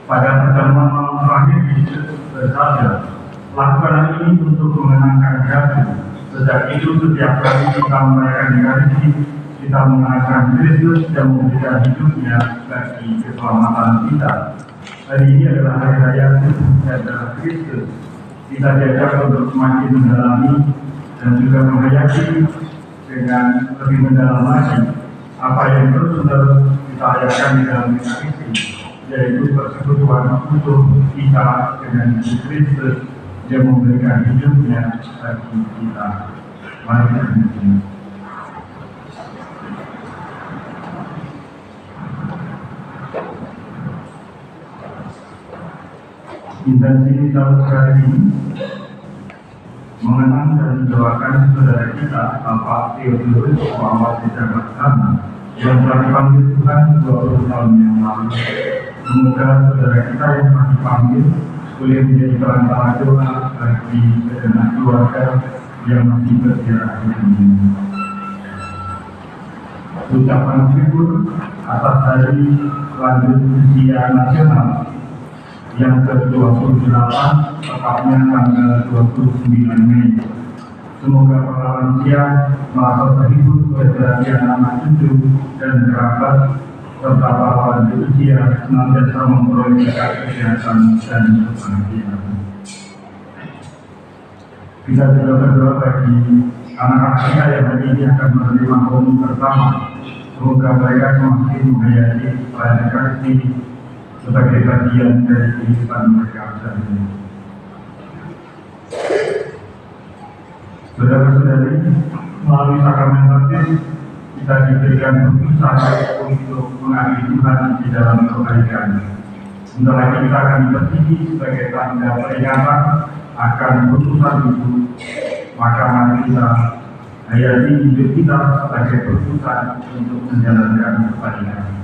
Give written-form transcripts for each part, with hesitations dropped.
Pada pertemuan malam terakhir Yesus bersabda, lakukan ini untuk mengenangkan aku. Sejak itu setiap kali kita merayakan Ekaristi, kita mengenangkan Kristus yang memberikan hidupnya bagi keselamatan kita. Hari ini adalah hari raya adalah Kristus. Kita diajak untuk semakin mendalami dan juga menghayati dengan lebih mendalam lagi apa yang terus kita rayakan di dalam Ekaristi, yaitu persekutuan utuh kita dengan Kristus yang memberikan hidupnya bagi kita. Mari kita berdoa. Intensi kita kali ini mengenang dan mendoakan saudara kita Bapak Theodorus Muhammad Jakarta yang telah dipanggil Tuhan 20 tahun yang lalu. Semoga saudara kita yang telah dipanggil boleh menjadi perantara doa bagi segenap keluarga yang masih berjarak di dunia. Ucapan syukur atas hari lanjut usia nasional yang ke-28, tepatnya tanggal 29 Mei. Semoga para lansia merasa terhibur berbahagia anak cucu dan kerabat serta para lanjut usia senantiasa memperoleh kesehatan dan kebahagiaan. Kita juga berdoa bagi anak-anak kita yang hari ini akan menerima komunion bersama. Semoga mereka semakin menghayati perayaan Ekaristi sebagai bagian dari kehidupan mereka sehari-hari. Saudara-saudari, melalui sakramen baptis kita diberikan keputusan untuk mengabdi Tuhan di dalam kebaikan. Sebentar lagi kita akan berdiri sebagai tanda peringatan akan keputusan itu, maka mari kita hayati hidup kita sebagai keputusan untuk menjalankan kebaikan.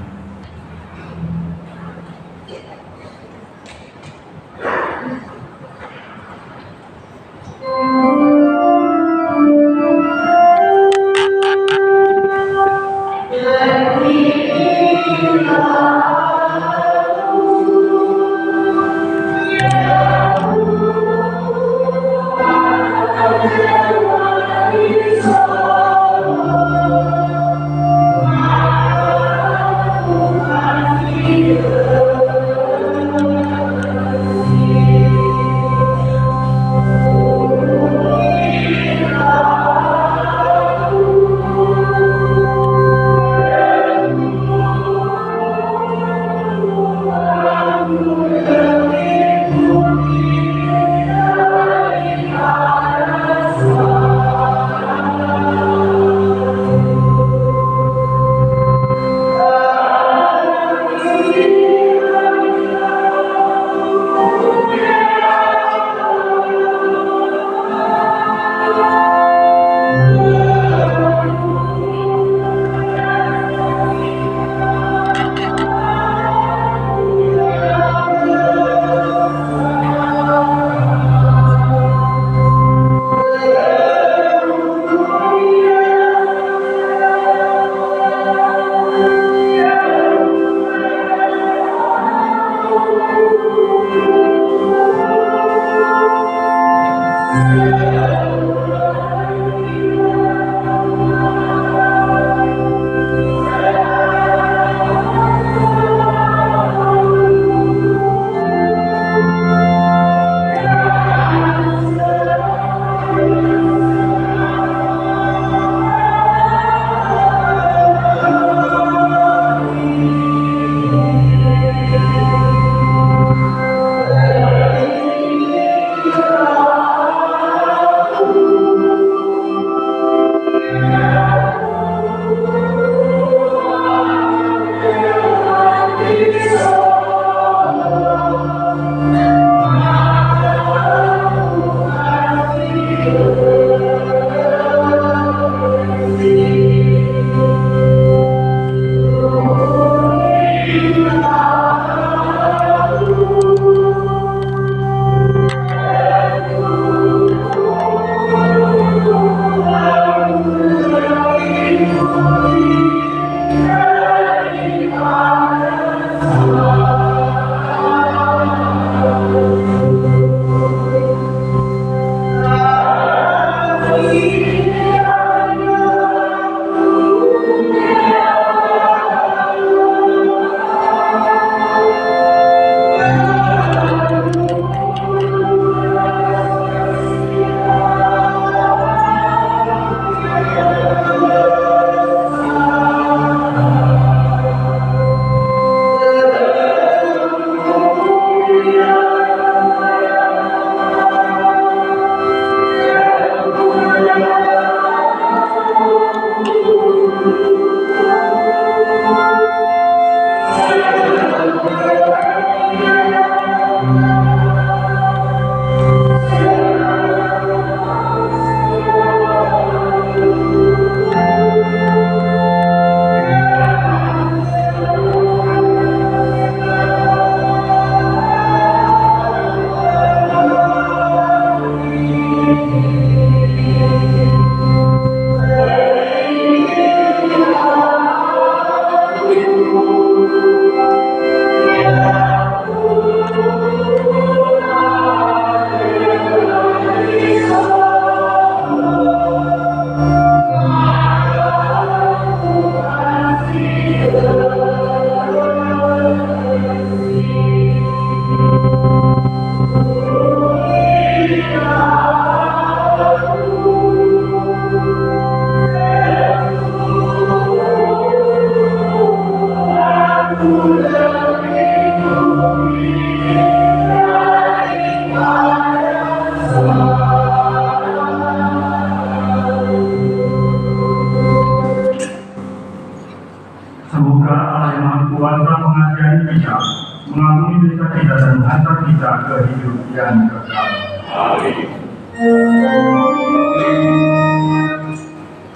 dan hantar kita ke hidup yang kekal. Amin.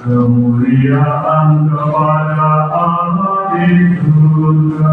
Kemuliaan kepada Allah di surga.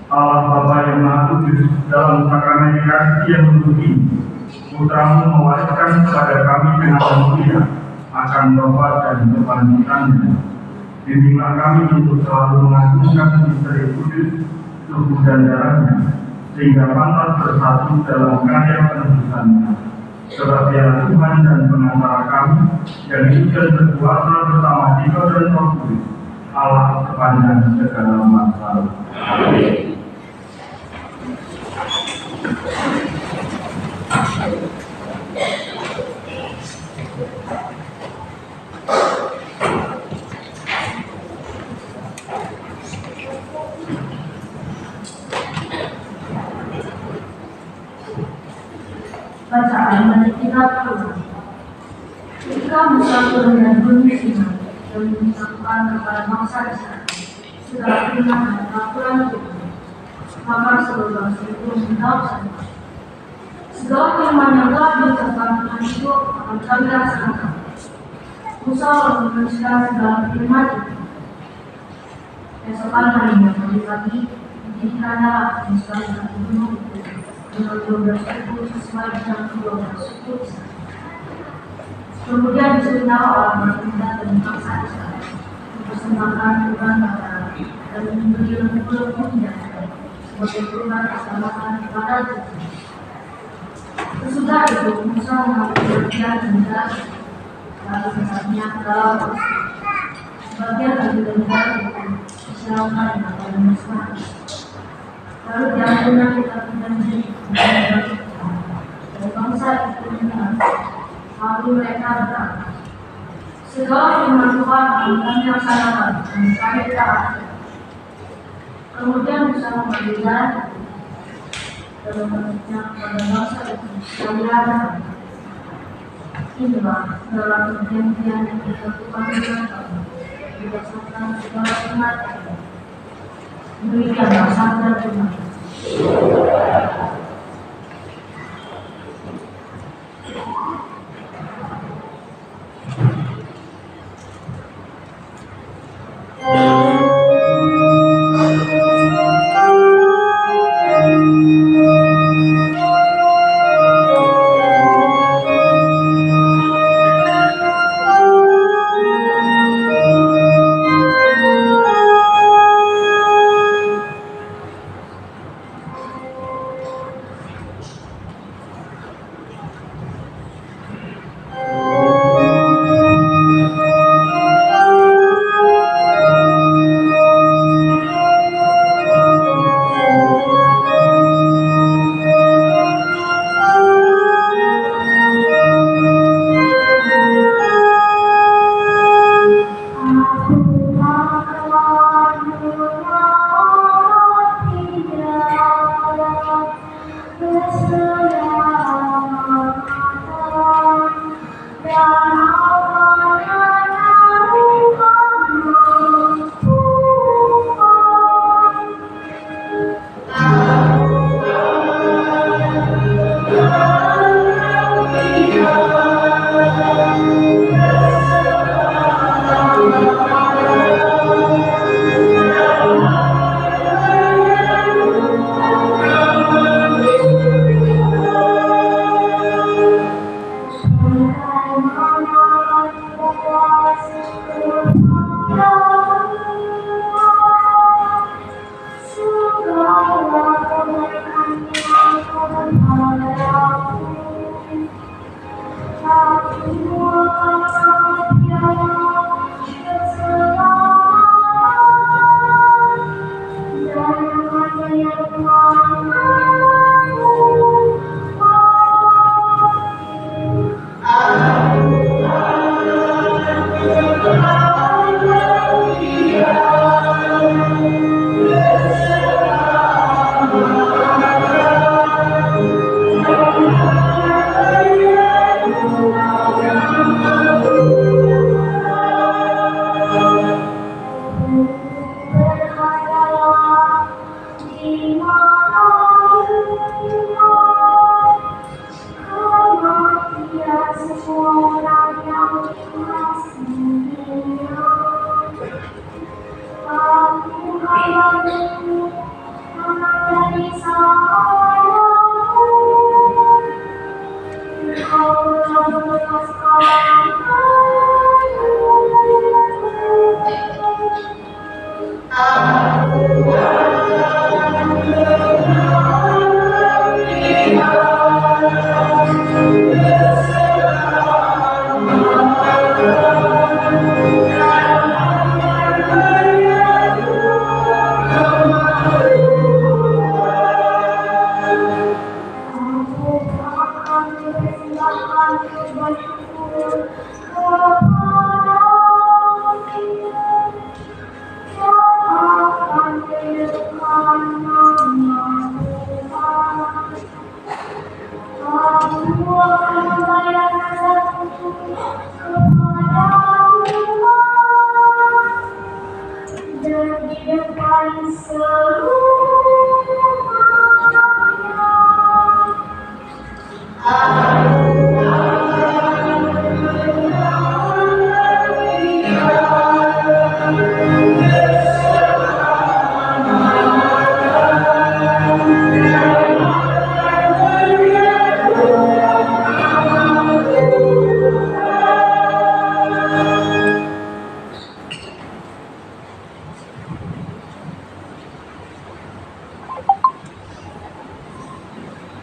Allah Bapa yang Maha Kudus, dalam sakramen kasih yang menguji, Putramu mewariskan kepada kami dengan mulia akan tobat dan kebangkitannya. Bimbinglah kami untuk selalu mengagungkan misteri kudus, tubuh dan darahnya, sehingga pantas bersatu dalam karya penebusannya. Sebab Dia Tuhan dan pengantara kami, yang hidup dan berkuasa bersama Dia dan Roh Kudus, Allah sepanjang segala masa. Amin. Bacaan dari kitab Tuhan. Ketika Musa turun dari Gunung Sinai dan mengucapkan kepada bangsa Israel segala firman dan peraturan Tuhan, maka seluruh bangsa itu menjawab sama. Segala firman yang telah diucapkan Tuhan itu akan kami laksanakan. Musa menjelaskan segala firman itu. Esokan harinya pagi-pagi, dijadikanlah Musa di gunung itu dengan 12 suku sesuai dengan 12 suku Israel. Kemudian disuruhlah orang berpindah dan bangsa Israel mempersembahkan kurban bakaran dan memberi lembu-lembu dan sebagai kurban keselamatan kepada Tuhan. Sesudah itu Musa mengambil bagian benda lalu besarnya ke dalam sebagian dari benda itu disiramkan dengan air mesbah. Lalu diambilnya kitab-kitab dari bangsa itu mendengar. Lalu mereka berkata, segala firman Tuhan akan kami laksanakan dan kami taati. Kemudian Musa mengambil jalan dan membaginya kepada bangsa itu dan berkata, inilah segala perjanjian yang ditentukan dengan kami berdasarkan segala firman itu. Demikianlah sabda Tuhan.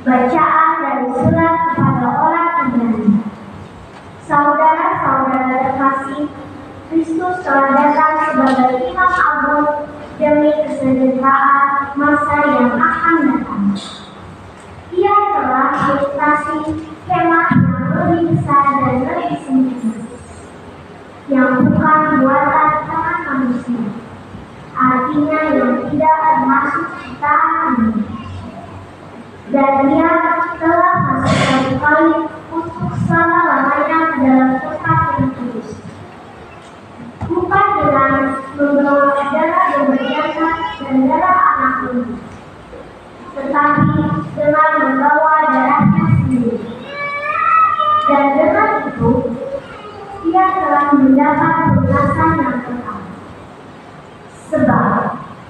Bacaan dari surat kepada orang Ibrani. Saudara-saudara terkasih, Kristus telah datang sebagai Imam Agung demi kesejahteraan masa yang akan datang. Ia telah melintasi kemah yang lebih besar dan lebih sempurna, yang bukan buatan tangan manusia, artinya yang tidak termasuk ciptaan ini. Dan dia telah masuk satu kali untuk selama-lamanya ke dalam tempat yang kudus. Bukan dengan membawa darah domba jantan dan darah anak domba, tetapi dengan membawa darahnya sendiri. Dan dengan itu, dia telah mendapat pelunasan yang kekal. Sebab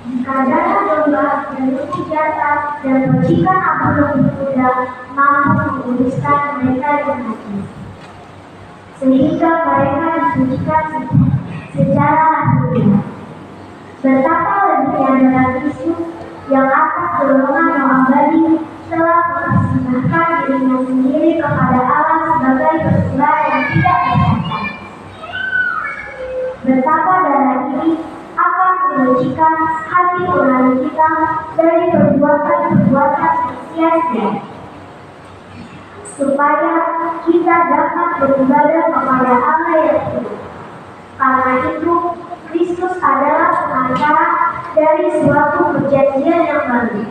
jika darah domba dan lembu jantan dan percikan abu lebih kuda mampu menguduskan mereka yang najis, sehingga mereka disucikan secara lahiriah, betapa lebihnya darah Kristus yang atas golongan yang abadi telah mempersembahkan dirinya sendiri kepada Allah sebagai persembahan yang tidak tercatat. Betapa darah ini akan menyucikan hati nurani kita dari perbuatan-perbuatan yang sia-sia, supaya kita dapat beribadah kepada Allah yang hidup. Karena itu, Kristus adalah pengantara dari suatu perjanjian yang baru,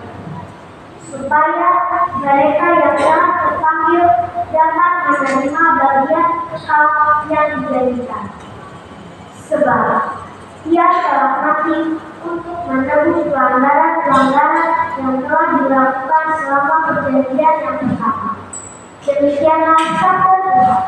supaya mereka yang telah terpanggil dapat menerima bagian kekal yang dijanjikan. Sebab Ia telah mati untuk menebus pelanggaran-pelanggaran yang telah dilakukan selama perjanjian yang pertama. Demikianlah sabda Tuhan.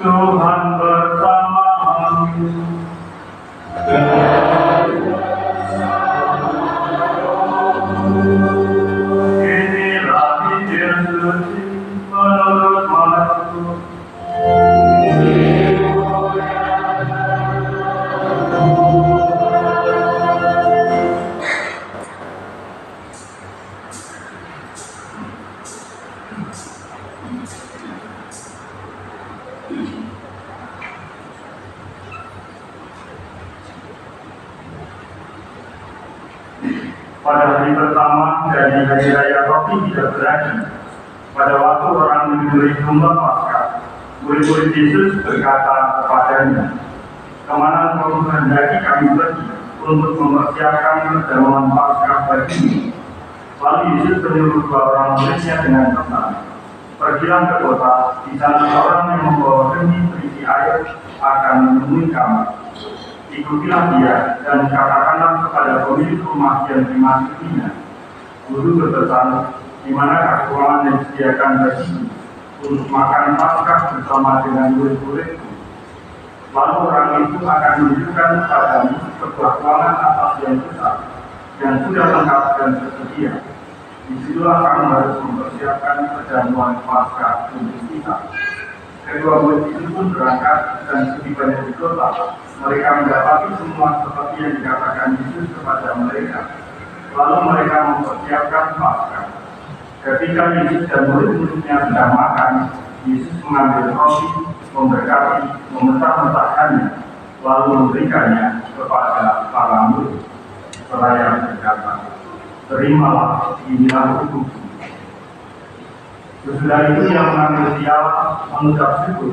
Tuhan bersamamu. Inilah Injil suci menurut Markus. Pada hari pertama dari hari raya roti tidak beragi, pada waktu orang menyembelih domba Paskah, murid-murid Yesus berkata kepadanya, "Kemana kau menghendaki kami pergi untuk mempersiapkan perjamuan Paskah bagimu?" Lalu Yesus menyuruh dua orang muridnya dengan pesan, "Pergilah ke kota, di sana orang yang membawa kendi berisi air akan menemui kamu. Ikutilah dia dan katakanlah kepada pemilik rumah yang dimasukinya, Guru berpesan, di manakah ruangan yang disediakan bagimu untuk makan Paskah bersama dengan murid-muridku. Lalu orang itu akan menunjukkan kepadamu sebuah ruangan atas yang besar, yang sudah lengkap dan tersedia. Disitulah kamu harus mempersiapkan perjamuan Paskah untuk kita." Kedua murid itu pun berangkat dan setibanya di kota, mereka mendapati semua seperti yang dikatakan Yesus kepada mereka. Lalu mereka mempersiapkan Paskah. Ketika Yesus dan murid-muridnya sedang makan, Yesus mengambil roti, memberkati, memecah-mecahkannya, lalu memberikannya kepada para murid. Seraya berkata, "Terimalah, inilah tubuhku." Sesudah itu yang mengambil piala, mengucap syukur,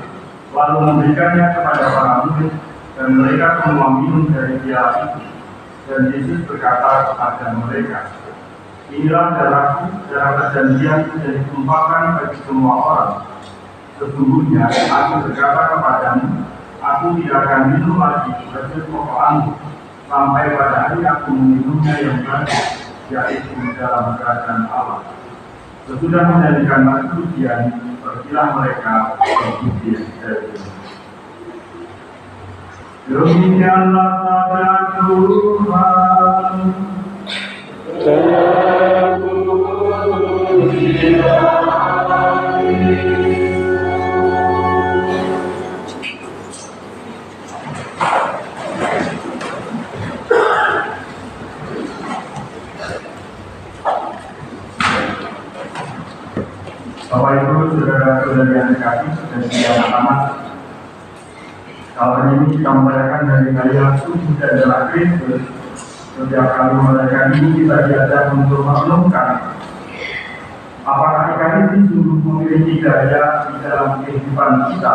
lalu memberikannya kepada para murid, dan mereka semua minum dari piala itu. Dan Yesus berkata kepada mereka, "Inilah darahku, darah perjanjian yang ditumpahkan bagi semua orang. Sesungguhnya aku berkata kepadamu, aku tidak akan minum lagi hasil pokok anggur sampai pada hari aku meminumnya yang baru, yaitu dalam kerajaan Allah." Sesudah menjadikan persucian, pergilah mereka pergi dari sini. Demikianlah sabda Tuhan. Bapak Ibu, saudara-saudari yang dikasihi dan anak-anak, kali ini kita merayakan hari raya Suci dan Darah Kristus. Setiap kali merayakan ini kita diajak untuk merenungkan apakah kita ini sungguh memiliki daya di dalam kehidupan kita,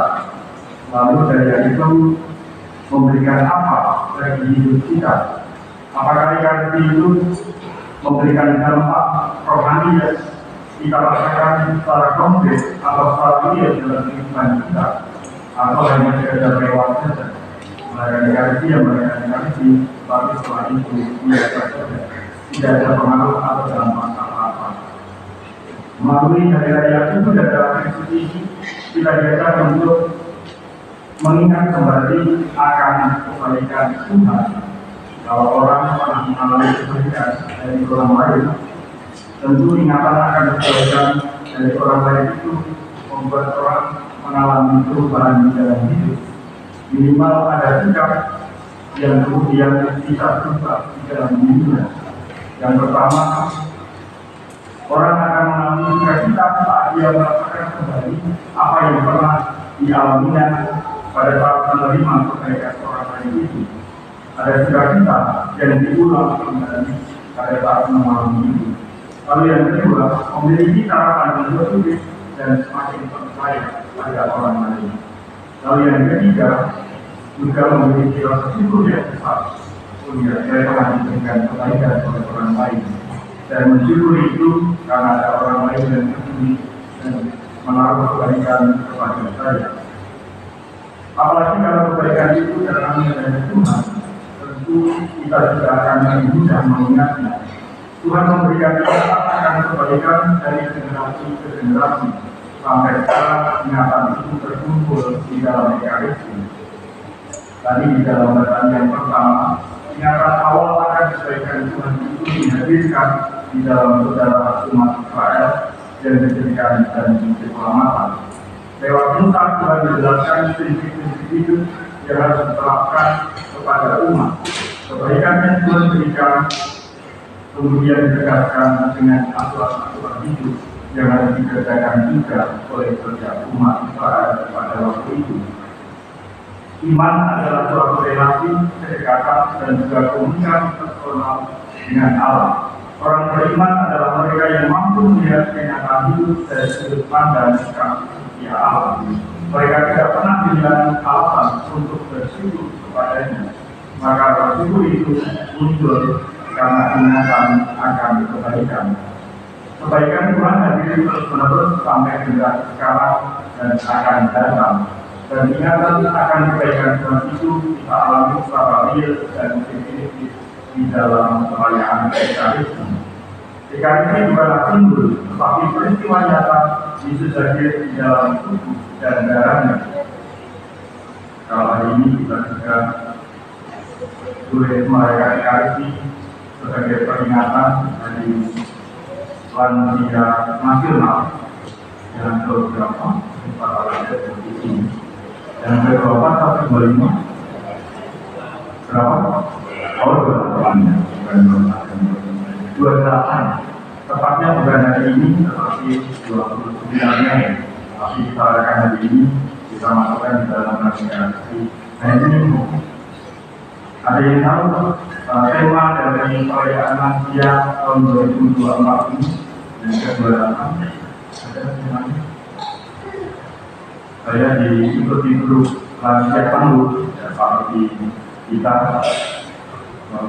lalu daya itu memberikan apa bagi hidup kita. Apakah kita itu memberikan dampak rohani kita rasakan secara konkret atau secara real dalam kehidupan kita, atau hanya sekedar lewat saja. Melayani kasih yang melayani kasih, tapi setelah itu biasa saja, tidak ada pengaruh atau dampak apa-apa. Melalui hari raya itu adalah institusi kita biasa untuk mengingat kembali akan kebaikan Tuhan. Kalau orang pernah mengalami kebaikan dari orang lain, tentu ingatan akan kebaikan dari orang lain itu membuat orang mengalami perubahan di dalam hidup. Minimal ada sikap yang kemudian bisa berubah di dalam dirinya. Yang pertama, orang akan mengalami sukacita saat dia merasakan kembali apa yang pernah dialaminya pada saat menerima kebaikan orang lain itu. Ada sukacita yang diulang kembali pada saat mengalami itu. Lalu yang kedua, memiliki cara pandang positif dan semakin percaya pada orang lain. Lalu yang ketiga, juga memiliki rasa syukur yang besar. Saya telah diberikan kebaikan oleh orang lain. Dan mensyukuri itu karena ada orang lain yang peduli dan menaruh kebaikan kepada saya. Apalagi kalau kebaikan itu datangnya dari Tuhan, tentu kita tidak akan lebih mudah mengingatnya. Tuhan memberikan kita akan kebaikan dari generasi ke generasi sampai sekarang ingatan itu terkumpul di dalam Ekaristi. Tadi di dalam bacaan yang pertama, ingatan awal akan kebaikan Tuhan itu dihadirkan di dalam saudara umat Israel dan dijadikan dan keselamatan. Lewat Musa Tuhan menjelaskan prinsip-prinsip hidup yang harus diterapkan kepada umat. Kebaikan yang Tuhan berikan kemudian ditegaskan dengan aturan-aturan hidup yang harus dikerjakan juga oleh setiap umat Israel pada waktu itu. Iman adalah suatu relasi, kedekatan, dan juga komunikasi personal dengan Allah. Orang beriman adalah mereka yang mampu melihat kenyataan hidup dari sudut pandang kasih Allah. Mereka tidak pernah kehilangan alasan untuk bersyukur kepadanya. Maka bersyukur itu muncul karena ingatan akan kebaikan. Kebaikan Tuhan hadir terus-menerus sampai generasi sekarang dan akan datang. Dan ingatan akan kebaikan Tuhan itu kita alami secara real dan definitif di dalam perayaan Ekaristi. Ekaristi bukanlah simbol, tetapi peristiwa nyata disediakan di dalam tubuh dan darahnya. Kalau hari ini kita juga boleh merayakan Ekaristi sebagai peringatan dari lansia nasional yang ke-berapa? 400 yang ke-25 berapa? Oh, 28 tepatnya bukan hari ini tetapi 29 Mei. Tapi kita akan hari ini kita masukkan di dalam Ekaristi hari Minggu. Ada yang tahu tema dari perayaan lansia tahun 2024 ini yang ke-28? Ada temanya? Saya diikuti grup lansia Pandu seperti kita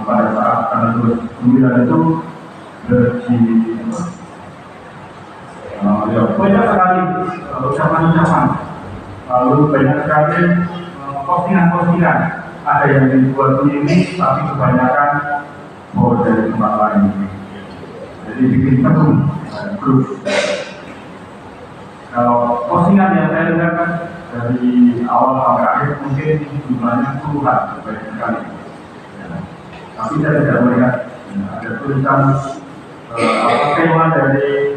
pada saat tanggal 29 itu banyak sekali ucapan-ucapan, lalu banyak sekali postingan-postingan. Ada yang dibuat sendiri, tapi kebanyakan dari tempat lain. Jadi bikin penuh grup. Kalau postingan yang saya dengarkan dari awal sampai akhir mungkin jumlahnya puluhan banyak sekali. Tapi saya tidak melihat ada tulisan tema dari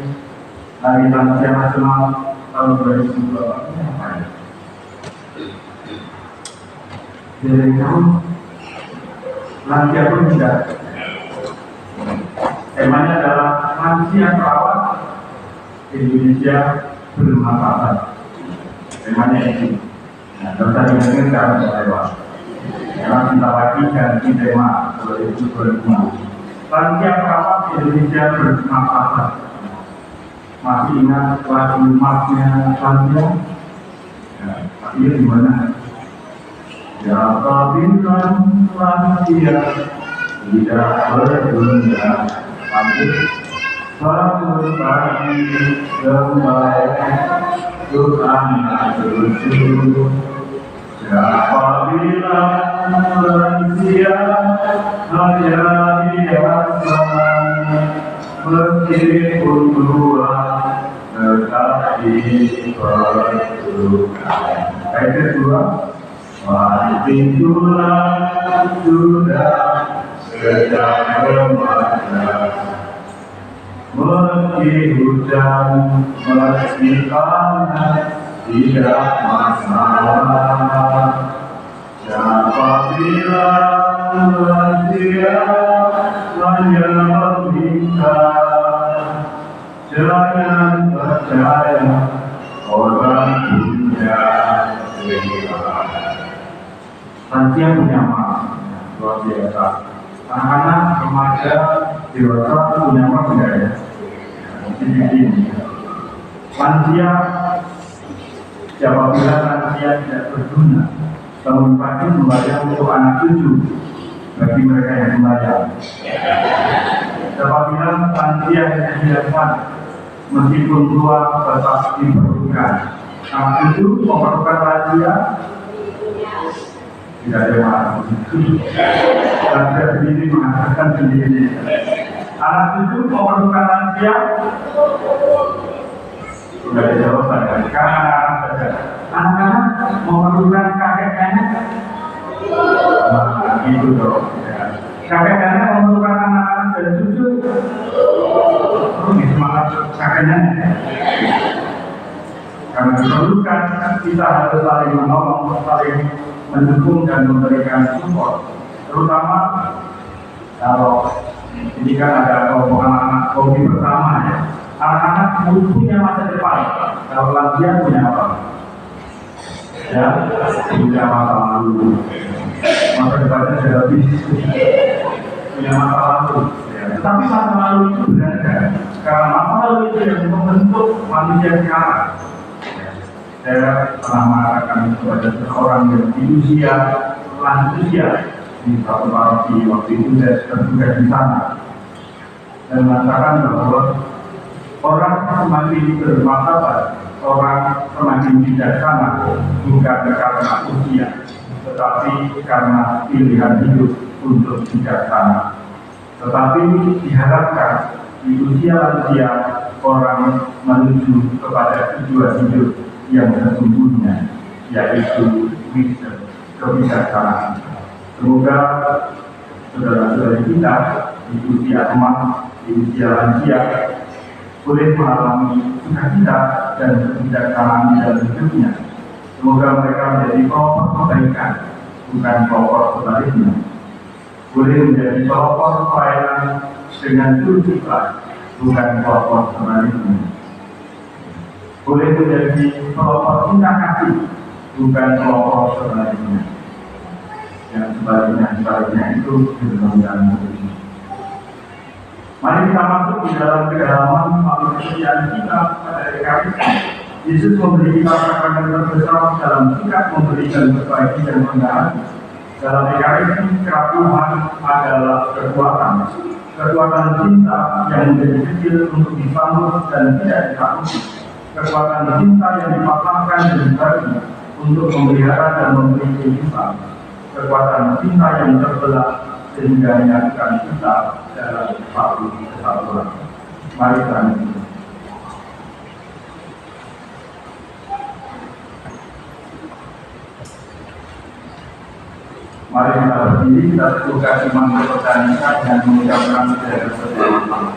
Hari Lansia Nasional tahun 2024 ini apa ya? Jadi kamu lansia pun tidak. Temanya adalah lansia perawat Indonesia bermanfaat. Temanya itu. Nah, dosa diinginkan lewat. Karena kita lagi ganti tema 2025. Lansia perawat Indonesia bermanfaat. Masih ingat lagu Marknya lansia? Ya, tapi di mana? Ya, bintang lansia tidak berdunia, tapi Suatu pagi kembali Tuhan tertuju. Siapa bilang manusia hanya biasa, meskipun Tuhan tetapi perlukan. Ayat kedua, mati Tuhan sudah sedang remaja. Meski hujan, meski panas, tidak masalah. Siapa bilang manusia hanya meminta, jangan percaya orang punya kehilangan. Lansia punya maaf, luar biasa. Anak-anak, remaja, dewasa punya maaf enggak ya? Ini. Lansia, siapa bilang lansia tidak berguna? Bangun pagi membayar untuk anak cucu bagi mereka yang membayar. Siapa bilang lansia tidak dapat, meskipun tua tetap diperlukan. Anak cucu memerlukan lansia, tidak ada masalah. Lansia sendiri mengatakan sendiri. Anak cucu memerlukan lansia, tidak ada jawaban. Karena anak-anak saja. Anak-anak memerlukan kakek nenek. Nah, itu dong. Kakek nenek memerlukan anak-anak dan cucu. Ini semangat kakek nenek. Karena diperlukan, kita harus saling menolong, saling mendukung dan memberikan support. Terutama kalau ini kan ada kelompok anak-anak hobi bersama ya. Anak-anak punya masa depan. Kalau lansia punya apa? Ya, punya masa lalu. Masa depannya sudah habis. Punya masa lalu. Ya. Tapi masa lalu itu berada. Karena masa lalu itu yang membentuk manusia sekarang. Saya pernah mengatakan kepada seorang yang di usia lanjut usia di satu paroki waktu itu saya bertugas di sana dan mengatakan bahwa orang semakin bermartabat, orang semakin bijaksana bukan karena usia, tetapi karena pilihan hidup untuk bijaksana. Tetapi diharapkan di usia lansia orang menuju kepada tujuan hidup yang sesungguhnya, yaitu wisdom, kebijaksanaan. Semoga saudara-saudari kita di usia emas, di usia lansia boleh mengalami sukacita dan kebijaksanaan di dalam hidupnya. Semoga mereka menjadi pelopor kebaikan, bukan pelopor sebaliknya. Boleh menjadi pelopor pelayanan dengan tulus, bukan pelopor sebaliknya. Boleh menjadi pelopor cinta kasih, bukan pelopor sebaliknya. Yang sebaliknya itu benar-benar begitu. Mari kita masuk di dalam kedalaman melalui kesetiaan kita pada Ekaristi. Yesus memberi kita sakramen terbesar dalam sikap memberikan berbagi dan mengasihi. Dalam Ekaristi, kerapuhan adalah kekuatan. Kekuatan cinta yang menjadi kecil untuk disambut dan tidak ditakuti. Kekuatan cinta yang dipatahkan dan dibagi untuk memelihara dan memberi kehidupan. Kekuatan cinta yang terbelah sehingga menyatukan kita dalam satu kesatuan. Mari kita minum. Mari kita berdiri, kita teguhkan iman kepercayaan kita dengan mengucapkan kepercayaan.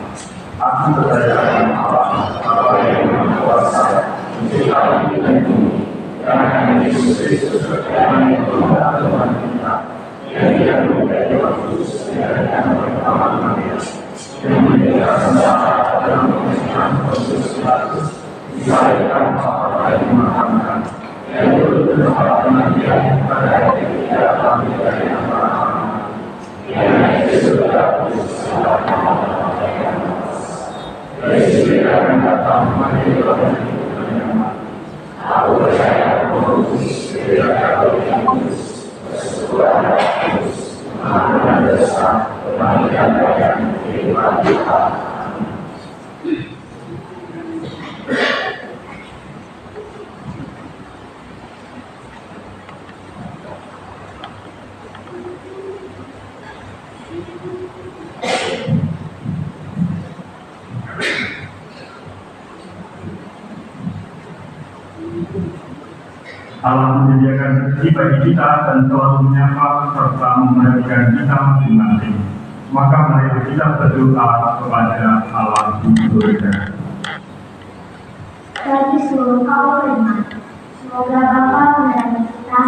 Aku percaya kepada Allah, Bapa yang Maha Kuasa, Menciptakan kita ini, karena Yesus Kristus berkenan yang berubah Tuhan kita, yang dikandung dari Roh Kudus, dan pertama Maria, yang menjadi sengsara dalam pemerintahan Yesus Kristus, dilahirkan Bapa yang dimakamkan, yang berubah penantian pada hari ketiga kami dari antara orang, yang Yesus Kristus Yesus akan datang mati dalam hidup. Aku percaya bahwa Kristus tidak akan bersesuai Kristus, maka besar kebangkitan dan kehidupan kita. Allah menyediakan rezeki bagi kita dan selalu menyapa serta memperhatikan kita masing-masing. Maka mari kita berdoa kepada Allah di surga. Bagi seluruh kaum beriman, semoga Bapa memberkati kita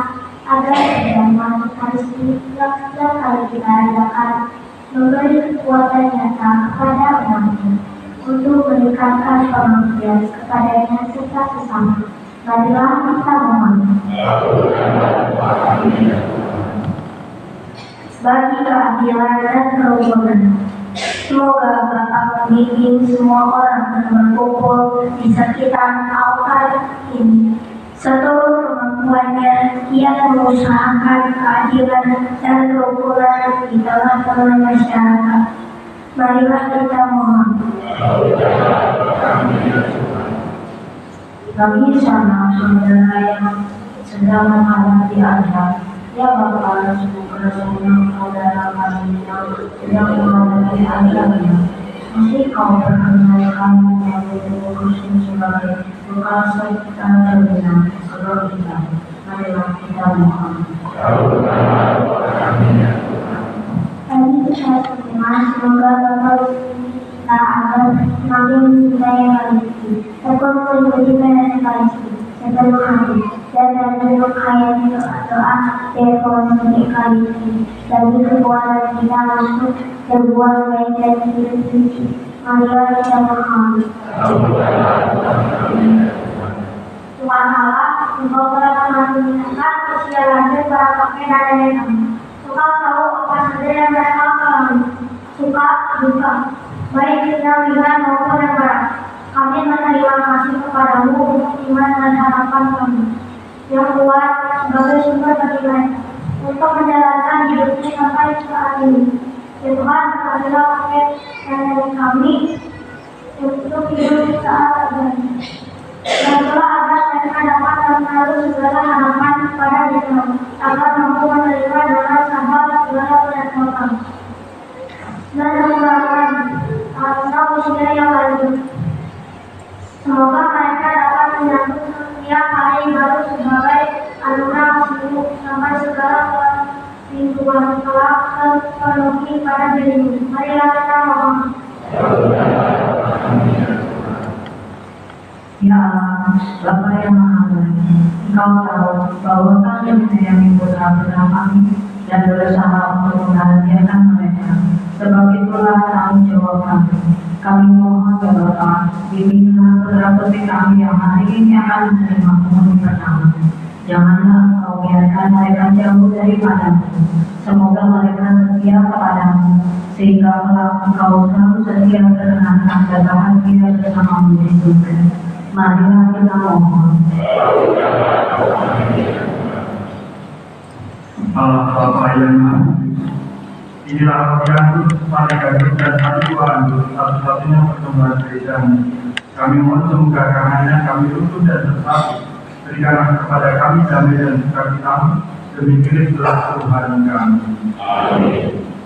agar perjamuan Ekaristi yang setiap kali kita adakan memberi kekuatan nyata kepada umatnya untuk meningkatkan pengabdian kepadanya serta sesama. Marilah kita mohon. Bagi keadilan dan kerukunan, semoga Bapa membimbing semua orang yang berkumpul di sekitar altar ini. Seluruh kemampuannya, ia mengusahakan keadilan dan kerukunan di tengah-tengah masyarakat. Marilah kita mohon. Bagi sama saudara yang sedang menghadapi azab, ya Bapa, semoga semua saudara kami yang sedang menghadapi azabnya, mesti Kau perkenalkan melalui Tuhan Kristus sebagai bekal kita terbenam sebelum kita. Marilah kita mohon. Bagi kita semua, semoga Bapa kita agar semakin mencintai Ekaristi, tekun beribadah Ekaristi sepenuh hati, dan menerima hayat doa devosi Ekaristi, bagi kekuatan kita masuk berbuat baik dan hidup suci. Marilah kita mohon. Tuhan Allah, Engkau telah menganugerahkan usia lanjut para kakek dan nenek kami. Engkau tahu apa saja yang mereka alami, suka, duka, baik yang ringan maupun yang berat. Kami berterima kasih kepadamu untuk iman dan harapan kami yang kuat sebagai sumber bagi mereka untuk menjalankan hidupnya sampai saat ini. Ya Tuhan, berkatilah kakek dan nenek kami untuk hidup saat ini. Bantulah agar mereka dapat menaruh segala harapan pada diri, agar mampu menerima dengan sabar segala perintah kami. Dan mengurangi masa usia yang lanjut. Semoga mereka dapat menyambut setiap hari baru sebagai anugerah sibuk sampai segala pintuan telah terpenuhi pada dirimu. Marilah kita mohon. Ya Allah, Bapa yang Maha Baik, Engkau tahu bahwa kami menyayangi putra-putra kami dan berusaha untuk membahagiakan mereka. Sebab itulah tanggung jawab kami. Kami mohon ya Bapa, bimbinglah putra-putri kami yang hari ini akan menerima komunion pertama. Janganlah Engkau biarkan mereka jauh daripadamu. Semoga mereka setia kepadamu, sehingga Engkau selalu setia berkenan dan bahagia bersamamu di surga. Marilah kita mohon. Allah Bapa yang Maha Suci, inilah yang paling gaduh dan hati Tuhan satu-satunya pertumbuhan gerejamu. Kami mohon semoga karenanya kami luput dan bersatu. Berikanlah kepada kami damai dan sukacitamu demi Kristus Tuhan kami. Amin.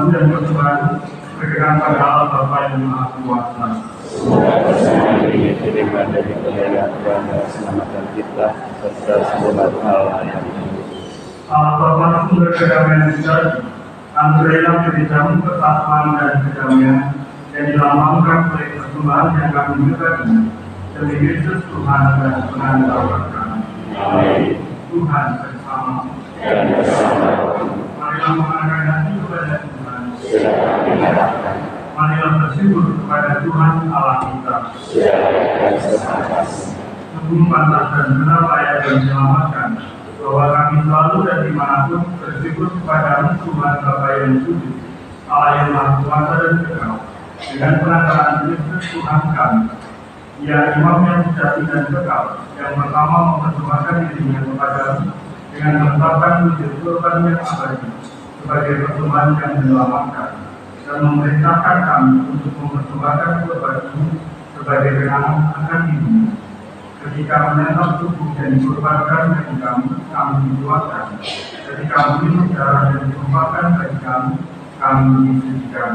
satu dan persembahan berkenan pada Allah Bapa yang Maha Kuasa. Semoga bersama ini diterima dari pilihan Tuhan dan selamatkan kita serta segenap hal yang Allah Bapa sumber kedamaian sejati, anugerahilah berikan persatuan dan kedamaian yang dilambangkan oleh persembahan yang kami berikan demi Yesus Tuhan dan penanda kami. Amin. Tuhan bersama. Dan bersama Marilah mengarahkan hati kepada Tuhan. sudah kami harapkan Marilah bersyukur kepada Tuhan Allah kita. sudah lakukan sesaat Sungguh pantas dan benar layak dan menyelamatkan bahwa kami selalu dan dimanapun bersyukur kepada Tuhan Bapa yang suci, Allah yang Maha Kuasa dan kekal, dengan perantaraan Kristus Tuhan kami. Ia imam yang sejati dan kekal, yang pertama mempersembahkan dirinya kepadamu dengan menetapkan wujud kurban yang abadi sebagai persembahan yang menyelamatkan, dan memerintahkan kami untuk mempersembahkan kurban ini sebagai kenangan akan dirinya. Ketika menyantap tubuh dan dikorbankan bagi kami dikeluarkan. Ketika minum darah yang ditumpahkan bagi kami disucikan.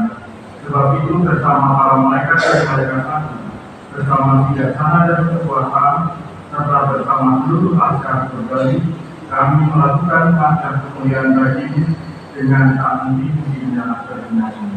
Sebab itu bersama para malaikat dan malaikat agung, bersama bijaksana dan kekuasaan, serta bersama seluruh askar berbalik, kami melakukan acara kemuliaan bagimu dengan saat ini pujinya bernyanyi.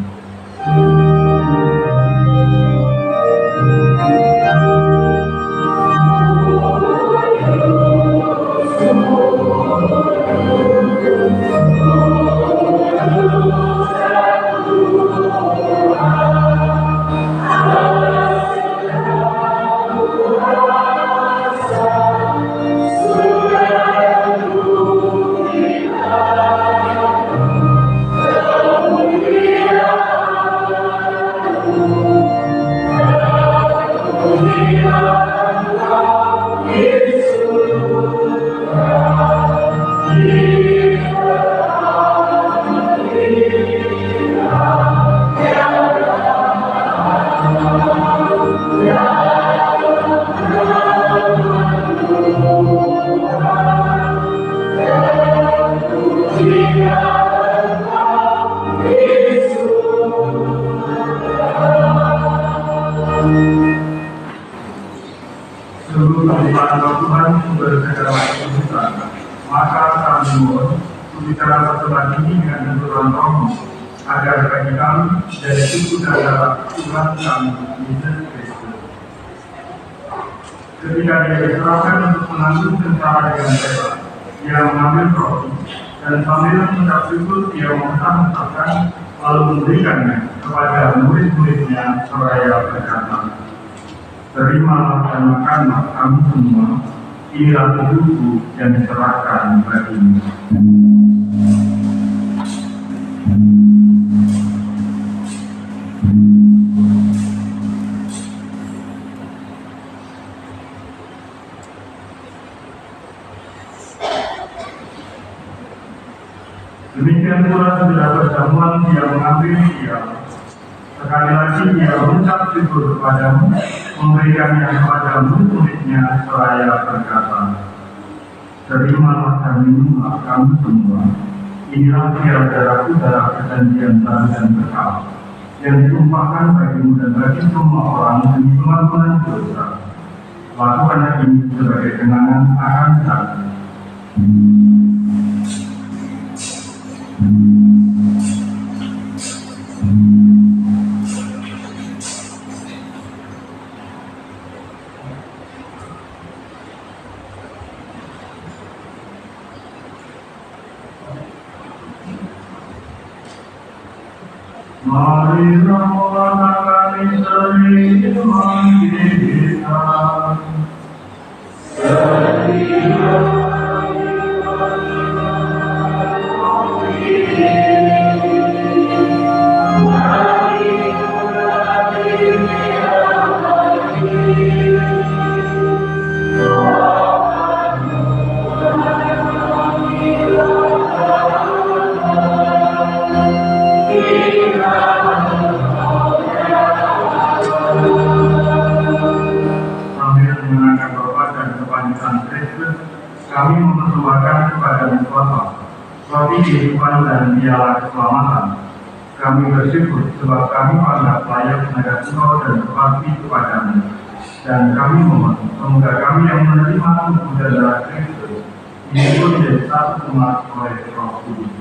Seluruh kehidupan Tuhan sumber segala kehidupan, maka kami mohon berbicara persembahan ini dengan tujuan rohmu, agar bagi kami dari suku dan darah Tuhan kami Yesus Kristus. Ketika dia diserahkan untuk menanggung tentara dengan bebas, dia mengambil roti dan sambil mengucap syukur dia mengucapkan lalu memberikannya kepada murid-muridnya seraya berkata, "Terimalah dan makanlah kamu semua, inilah tubuhku yang diserahkan bagimu." Demikian pula sesudah perjamuan dia mengambil dia. Sekali lagi dia mengucap syukur kepadamu, memberikannya kepada murid-muridnya seraya berkata, "Terimalah dan minumlah kamu semua, inilah darah-darahku, darah perjanjian baru dan kekal, yang ditumpahkan bagimu dan bagi semua orang demi pengampunan dosa. Lakukanlah ini sebagai kenangan akan aku." Marilah mengatakan sering iman kita. Kami mempersembahkan kepada Mustafa roti kehidupan dan piala keselamatan, Kami bersyukur sebab kami menganggap layak menghadap Engkau dan berbakti kepadamu. Dan kami mohon, semoga kami yang menerima tubuh dan darah Kristus ini pun menjadi satu umat oleh Roh Kudus.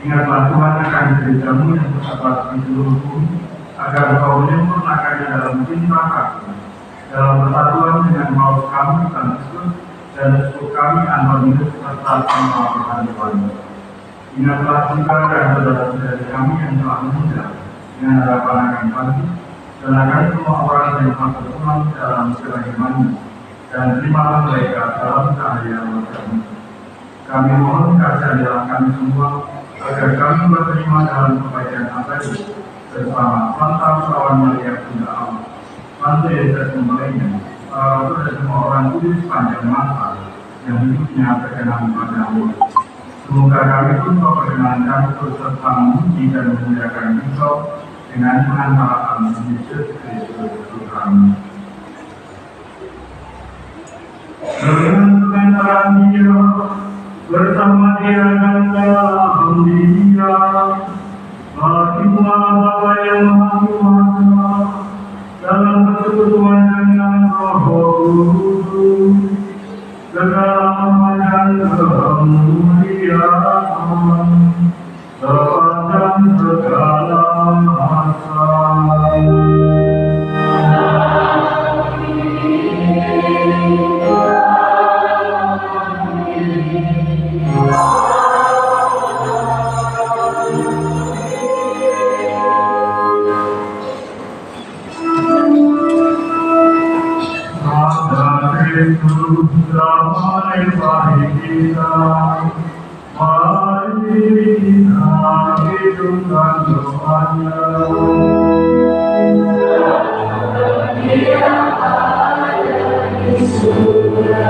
Ingatlah Tuhan akan gereja-Mu yang tersebar di seluruh bumi, agar Engkau menyempurnakannya dalam cinta kasih, dalam persatuan dengan maut kami Tuhan Yesus dan Yesus kami Antonius serta sama perhantuan. Ingatlah juga dan saudara-saudari kami yang telah meninggal dengan harapan akan bangkit, dan akan semua orang yang telah berpulang dalam kerahimannya, dan terimalah mereka dalam cahaya wajah-Mu. Kami mohon kasih dalam kami semua, agar kami berterima dalam kebaikan abadi bersama Santa Perawan Maria Bunda Allah, Santa Yesus Maria, para rasul dan semua orang kudus sepanjang masa yang hidupnya berkenan padamu. Semoga kami pun berkenan kami berserta memuji dan memuliakan Engkau dengan pengantaraan Yesus Kristus Tuhan. Dengan pengantaraan Dia, bersama Dia dan dalam Dia, bagi Tuhan Bapa yang Maha Kuasa, dalam persekutuan dengan Roh Kudus, segala dan kemuliaan sepanjang segala masa. Kristus damai bagi kita, mari kita hidupkan doanya. Dia ada di surga,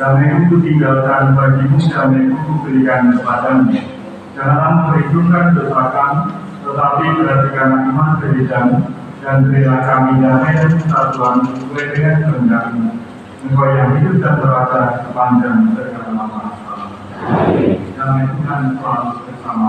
damai-Ku tinggalkan bagimu, damai-Ku kuberikan kepadamu. Janganlah memperhitungkan dosa kami, tetapi perhatikan iman gereja-Mu, dan berilah kami damai dan persatuan sesuai dengan kehendak-Mu. Engkau yang hidup dan berada sepanjang segala masa. Damai Tuhan selalu bersama.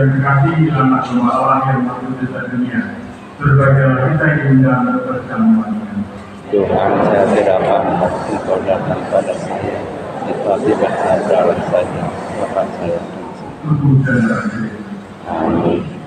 dan dikasihi anak domba Allah yang masuk ke dunia. Berbahagialah kita yang diundang ke perjamuan ini. Tuhan, saya tidak pantas Engkau datang pada saya, tetapi berkatalah saja, maka saya akan sembuh. Tubuh dan darah Kristus. Amin.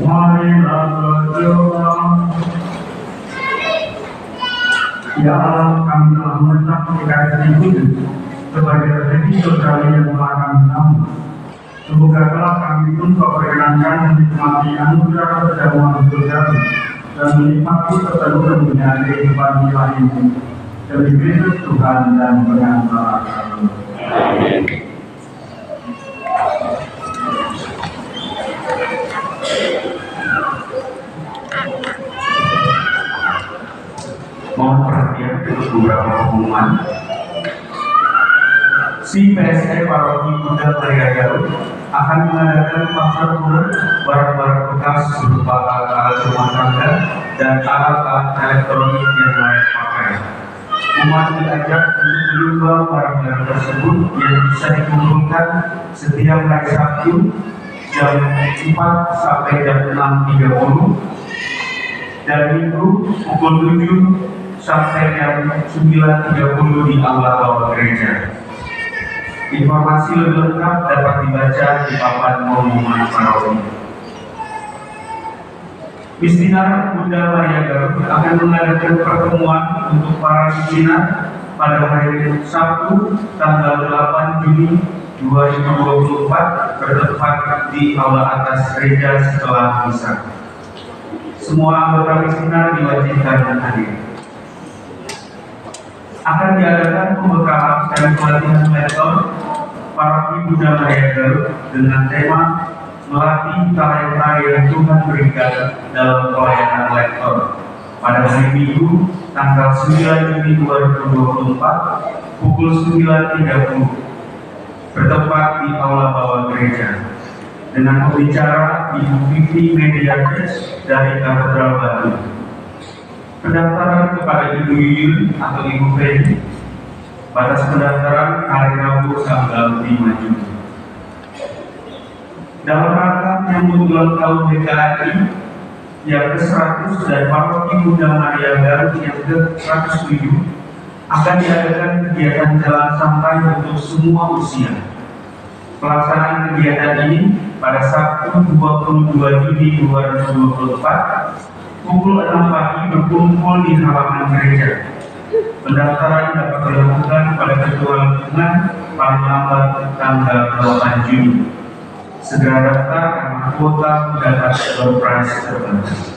Marilah berdoa. Ya Allah, kami telah menetap PKRI Kudus sebagai rezeki sosial yang telah kami tampung. Semoga kelak kami pun kau perkenankan menikmati anugerah perjamuan sosial dan menikmati keseluruhan dunia kehidupan ilahi ini. Demi Kristus Tuhan dan Pengantara kami. Amin. Mohon perhatian untuk beberapa pengumuman. Si PSE Paroki Bunda Maria Garut akan mengadakan pasar murah barang-barang bekas berupa alat-alat rumah tangga dan alat-alat elektronik yang layak pakai. Umat diajak untuk menyumbang barang-barang tersebut yang bisa dikumpulkan setiap hari Sabtu jam 4 sampai jam 6.30 dan Minggu pukul 7 sampai jam 9.30 di aula bawah gereja. Informasi lebih lengkap dapat dibaca di papan pengumuman paroki. Misdinar Bunda Maria Garut akan mengadakan pertemuan untuk para misdinar pada hari Sabtu tanggal 8 Juni 2024 bertempat di aula atas gereja setelah misa. Semua anggota misdinar diwajibkan hadir. Akan diadakan pembekalan dan pelatihan lektor Paroki Bunda Maria Garut dengan tema melatih talenta yang Tuhan berikan dalam pelayanan lektor pada hari Minggu tanggal 9 Juni 2024 pukul 9.30 bertempat di Aula Bawah Gereja dengan pembicara Ibu Vivi Mediatrice dari Katedral Batu. Pendaftaran kepada Ibu Yuyun atau Ibu Feni. Batas pendaftaran hari Rabu tanggal 5 Juni. Dalam rangka menyambut ulang tahun GKRI yang ke-100 dan Paroki Bunda Maria Garut yang ke-107 akan diadakan kegiatan jalan santai untuk semua usia. Pelaksanaan kegiatan ini pada Sabtu 22 Juni 2024 pukul 6 pagi berkumpul di halaman gereja. Pendaftaran dapat dilakukan pada ketua lingkungan paling lambat tanggal 8 Juni. Segera daftar karena kuota mendapat door prize terbatas.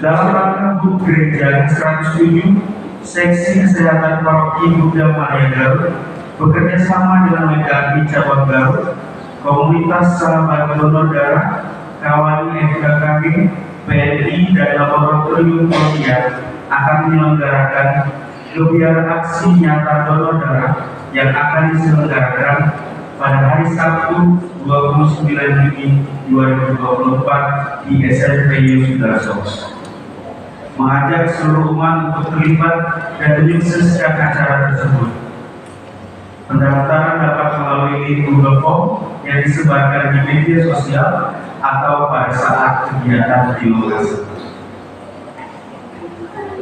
Dalam rangka HUT Gereja 107, Seksi Kesehatan Paroki Bunda Maria Garut bekerja sama dengan WKI Cabang Garut, Komunitas Sahabat Donor Darah, Kawani FKKG, PNI, dan Laboratorium Polria akan menyelenggarakan kegiatan aksi nyata donor darah yang akan diselenggarakan pada hari Sabtu 29 Juni 2024 di SMP Yusudarso. Mengajak seluruh umat untuk terlibat dan menyukseskan acara tersebut. Pendaftaran dapat melalui link Google Form yang disebarkan di media sosial atau pada saat kegiatan di lokasi.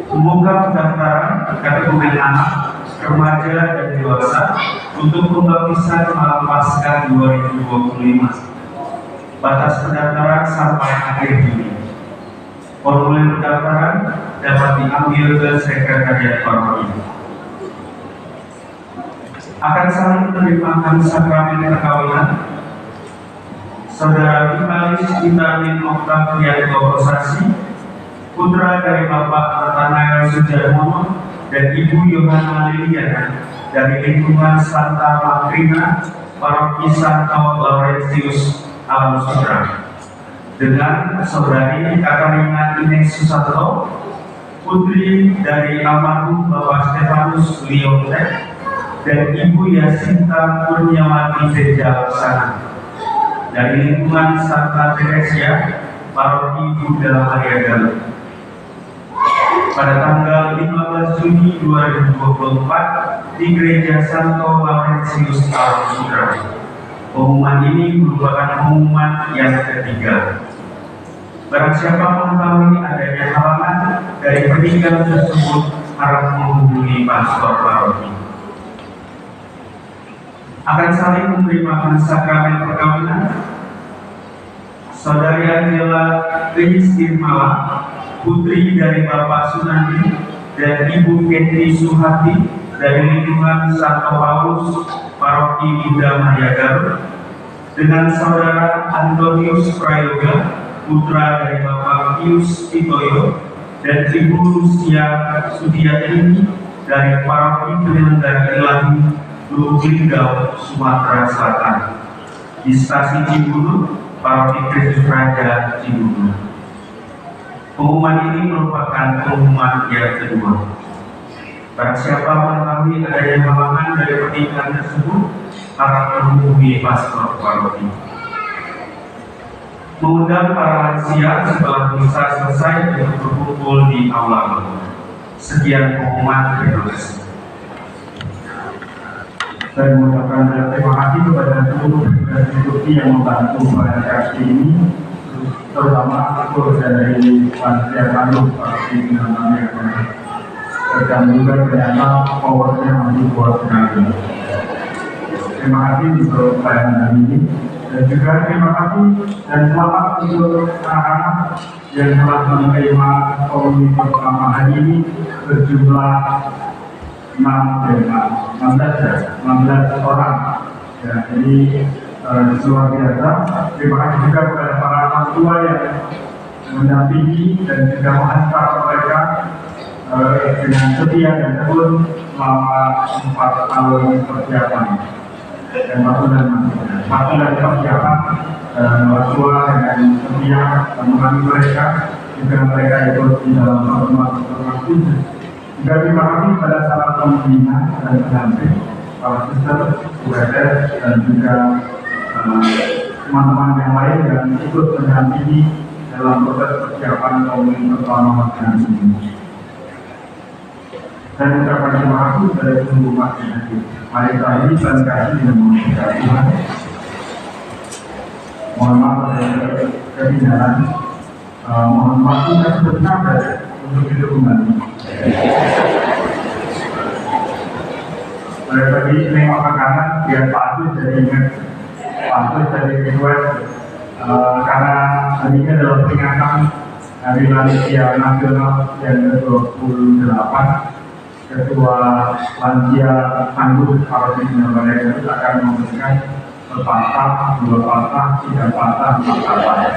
Membuka pendaftaran kategori anak, remaja, dan dewasa untuk pembaptisan malam Paskah 2025. Batas pendaftaran sampai akhir Juni. Formulir pendaftaran dapat diambil ke Sekretariat Paroki. Akan saling menerima sakramen perkawinan Saudara Vitalis Vitamin Octavian Gokosasi, putra dari Bapak Nathanael Sujarmono dan Ibu Yohana Liliana dari lingkungan Santa Makrina, Paroki Santo Laurentius Alam Sutra, dengan Saudari Katarina Ines Susanto, putri dari almarhum Bapak Stefanus Liontek, dan Ibu Yasinta Kurniawati Beja-Laksana dari lingkungan Santa Teresia, Paroki Bunda Maria Garut. Pada tanggal 15 Juni 2024 di Gereja Santo Laurentius Alam Sutra. Pengumuman ini merupakan pengumuman yang ketiga. Barang siapa mengetahui adanya halangan dari pernikahan tersebut harap menghubungi pastor paroki. Akan saling menerima sakramen perkawinan Saudari Angela Rizkirmala, putri dari Bapak Sunandi dan Ibu Ketri Suhati dari lingkungan Santo Paulus, Paroki Bunda Maria Garut, dengan Saudara Antonius Prayoga, putra dari Bapak Pius Titoyo dan Ibu Lucia Sudiatini dari Paroki Penyelenggara Ilahi Lubulingau, Sumatera Selatan, di Stasiun Cibulu, Paroki Kristus Raja Cibulu. Pengumuman ini merupakan pengumuman yang kedua. Barang siapa mengetahui adanya halangan dari pernikahan tersebut, harap menghubungi pastor paroki. Mengundang para lansia setelah misa selesai untuk berkumpul di aula. Sekian pengumuman, terima kasih. Saya mengucapkan terima kasih kepada seluruh institusi yang membantu pada aksi ini, terutama dari Panitia Kandung Paroki Bunda Maria Garut. Dan juga ternyata powernya masih kuat sekali. Terima kasih untuk pelayanan hari ini, dan juga terima kasih dan selamat untuk anak-anak yang telah menerima komunitas pertama hari ini berjumlah 16 orang. Ya, jadi luar biasa. Terima kasih juga kepada para orang tua yang mendampingi dan juga menghantar mereka dengan setia dan tekun selama 4 tahun persiapan dan waktu dan persiapan orang tua dengan setia menemani mereka juga mereka ikut di dalam pertemuan khusus. Juga terima kasih pada salah pembina dan pendamping, para suster, USS, dan juga teman-teman yang lain yang ikut mendampingi dalam proses persiapan komunitas pertama hari ini. Dan ucapan terima kasih dari seluruh umat yang hadir. Mari kita ini saling kasih dengan mengucapkan Tuhan. Mohon maaf dari ketinggalan. Mohon maaf kita sebentar saja untuk hidup kembali. Oleh tadi nengok ke kanan biar patut jadi ingat, patut jadi request karena hari ini adalah peringatan Hari Lansia Nasional yang ke-28. Ketua Lansia Tangguh Paroki Binabalai itu akan memberikan sepatah, dua patah, tiga patah, empat patah.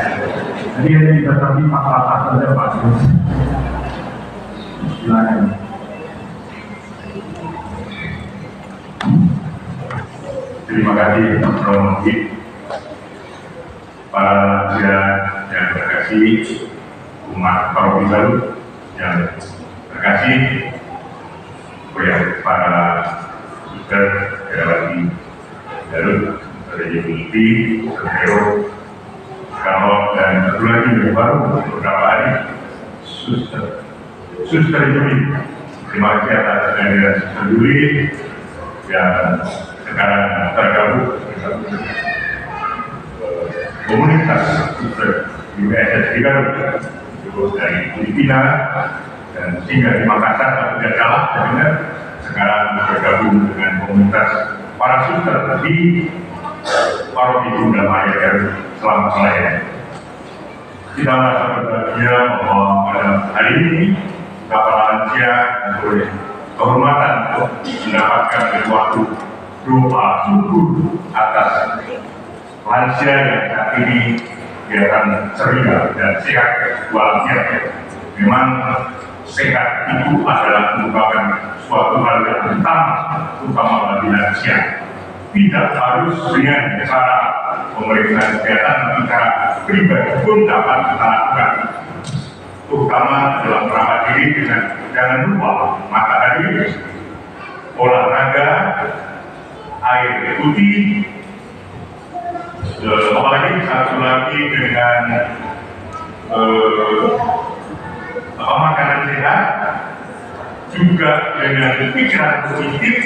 Jadi hanya dibatasi 4 patah saja Pak. Silakan. Terima kasih Romo para lansia yang terkasih, umat paroki baru yang terkasih, para suster, relasi Garut, ada Yuniti, Sotero, Kalau dan satu lagi yang baru beberapa hari, Suster Yuniti. Terima kasih atas kehadiran Suster Yuniti yang sekarang tergabung komunitas suster USS di Garut, dari Filipina dan tinggal di Makassar, tapi tidak salah, benar. Sekarang bergabung dengan komunitas para suster di Paroki Bunda Maya Garut. Selamat pelayanan. Kita merasa berbahagia bahwa pada hari ini Kepala Lansia boleh kehormatan untuk mendapatkan sesuatu doa syukur atas lansia yang saat ini kelihatan ceria dan sehat walafiat. Memang sehat itu adalah merupakan suatu hal yang utama, terutama bagi lansia. Tidak harus dengan cara pemeriksaan kesehatan, tapi cara pribadi pun dapat kita lakukan. Terutama dalam merawat diri dengan jangan lupa matahari, olahraga, air putih, apalagi satu lagi dengan makanan sehat, juga dengan pikiran positif,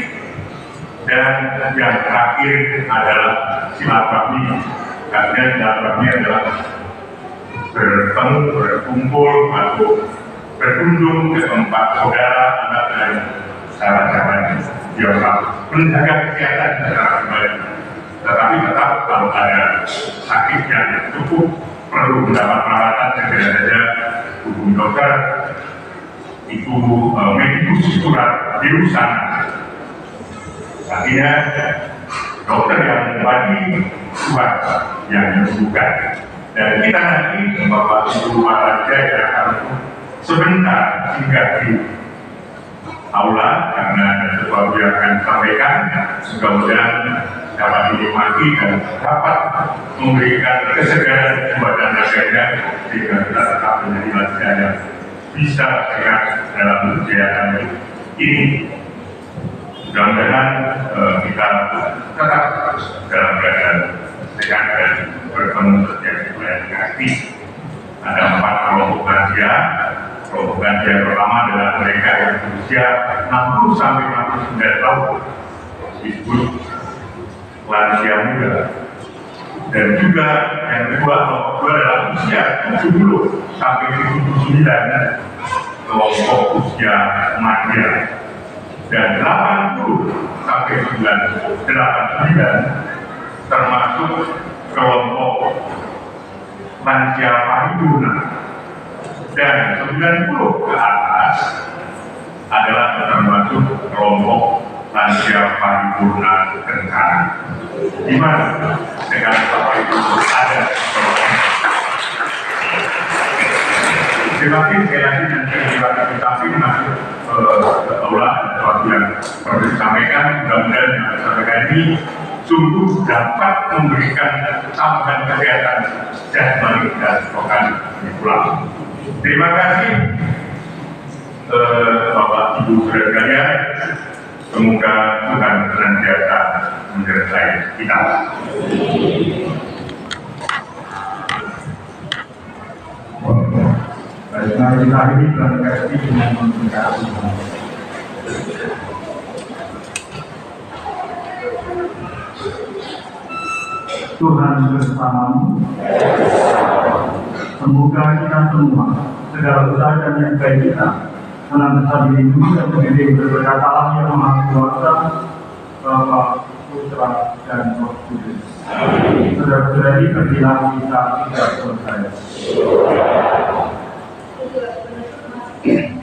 dan yang terakhir adalah silaturahmi. Karena silaturahmi adalah bertemu, berkumpul, atau berkunjung ke tempat saudara, anak dan sahabat-sahabat biasa menjaga kesehatan secara pribadi. Tetapi tetap kalau ada sakit yang cukup perlu mendapat perawatan, segera saja hubungi dokter. Itu medikus surat diurusan. Artinya dokter yang membagi surat yang dibutuhkan. Dan kita nanti Bapak Ibu Raja yang akan sebentar tinggal di aula karena ada sesuatu yang akan disampaikan. Mudah-mudahan dapat dinikmati dan dapat memberikan kesegaran jiwa dan raganya sehingga kita tetap menjadi lansia yang bisa sehat dalam usia ini. Mudah-mudahan kita tetap dalam keadaan sehat dan bertemu setiap bulan yang aktif. Ada 4 kelompok lansia. Kelompok lansia pertama adalah mereka yang berusia 60 sampai 69 tahun, disebut lansia muda. Dan juga yang kedua, kelompok kedua adalah usia 70 sampai 79, kelompok usia remaja. Dan 80 sampai 89 termasuk kelompok lansia paripurna. Dan 90 ke atas adalah termasuk kelompok lansia paripurna rencana. Di mana dengan Bapak Ibu ada terima kasih sekali lagi dan kita masuk ke aula sesuatu yang perlu disampaikan. Mudah-mudahan yang disampaikan ini sungguh dapat memberikan tambahan kesehatan jasmani dan rohani di pulang. Terima kasih Bapak Ibu saudara sekalian. Semoga Tuhan senantiasa menyertai kita. Baik, mari kita akhiri transaksi dengan mempercayai Tuhan. Tuhan bersamamu. Semoga kita semua, segala usaha dan yang baik kita, senantiasa dilindungi dan dibimbing berkat Allah yang Maha Kuasa, Bapa, Putra, dan Roh Kudus. Saudara-saudari, berilah kita tidak percaya. Yeah.